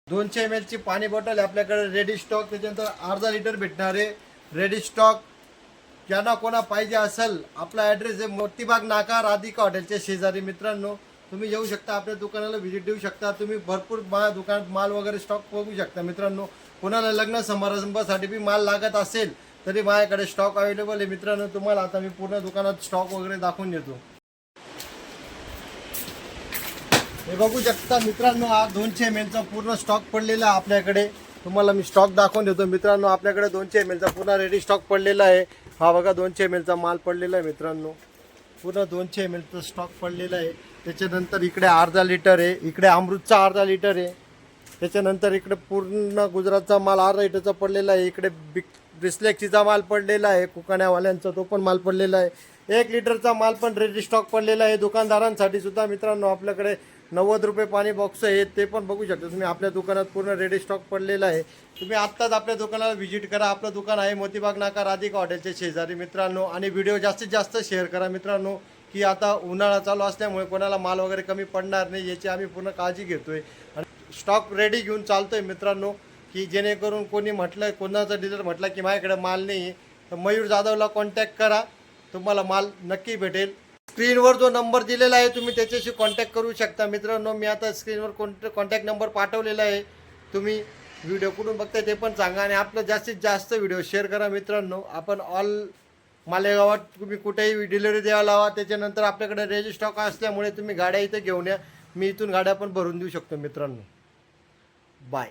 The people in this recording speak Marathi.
200 ml ची पाणी बॉटल आपल्याकडे रेडी स्टॉक, त्याच्यानंतर अर्धा लिटर भेटणार आहे रेडी स्टॉक. ज्यांना कोणा पाहिजे असेल, आपला ॲड्रेस आहे मोतीबाग नाका राधिका हॉटेलच्या शेजारी. मित्रांनो, तुम्ही येऊ शकता, आपल्या दुकानाला व्हिजिट देऊ शकता. तुम्ही भरपूर दुकानात माल वगैरे स्टॉक बघू शकता. मित्रांनो, कोणाला लग्न समारंभासाठी बी माल लागत असेल तरी माझ्याकडे स्टॉक अवेलेबल आहे. मित्रांनो, तुम्हाला आता मी पूर्ण दुकानात स्टॉक वगैरे दाखवून देतो. हे बघू शकता मित्रांनो, हा 200 ml चा पूर्ण स्टॉक पडलेला आहे आपल्याकडे. तुम्हाला मी स्टॉक दाखवून देतो. मित्रांनो, आपल्याकडे 200 ml चा पूर्ण रेडी स्टॉक पडलेला आहे. हा बघा 200 ml चा माल पडलेला आहे. मित्रांनो, पूर्ण 200 ml चा स्टॉक पडलेला आहे. त्याच्यानंतर इकडे अर्धा लिटर आहे, इकडे अमृतचा अर्धा लिटर आहे. त्याच्यानंतर इकडे पूर्ण गुजरातचा माल अर्धा लिटरचा पडलेला आहे. इकडे बिस्लेक्सीचा माल पडलेला आहे, कुकाण्यावाल्यांचा तो पण माल पडलेला आहे. 1 लिटरचा माल पण रेडी स्टॉक पडलेला आहे. दुकानदारांसाठी सुद्धा मित्रांनो आपल्याकडे 90 रुपये पाणी बॉक्स आहे, ते पण बघू शकता तुम्ही. आपल्या दुकानात पूर्ण रेडी स्टॉक पडलेला आहे. तुम्ही आत्ताच आपल्या दुकानाला व्हिजिट करा. आपलं दुकान आहे मोतीबाग नाका राधिका हॉटेलच्या शेजारी. मित्रांनो, आणि व्हिडिओ जास्तीत जास्त शेअर करा मित्रांनो, की आता उन्हाळा चालू असल्यामुळे कोणाला माल वगैरे कमी पडणार नाही याची आम्ही पूर्ण काळजी घेतोय. आणि स्टॉक रेडी घेऊन चालतोय मित्रांनो, की जेणेकरून कोणी म्हटलं, कोणाचा डीलर म्हटलं की माझ्याकडे माल नाही आहे, तर मयूर जाधवला कॉन्टॅक्ट करा, तुम्हाला माल नक्की भेटेल. स्क्रीनवर जो नंबर दिलेला आहे तुम्ही त्याच्याशी कॉन्टॅक्ट करू शकता. मित्रांनो, मी आता स्क्रीनवर कॉन्टॅक्ट नंबर पाठवलेला आहे. तुम्ही व्हिडिओ कुठून बघताय ते पण सांगा, आणि आपलं जास्तीत जास्त व्हिडिओ शेअर करा. मित्रांनो, आपण ऑल मालेगावात तुम्ही कुठेही डिलिव्हरी द्यायला लावा. त्याच्यानंतर आपल्याकडे रेडी स्टॉक असल्यामुळे तुम्ही गाड्या इथे घेऊन या, मी इथून गाड्या पण भरून देऊ शकतो. मित्रांनो, बाय.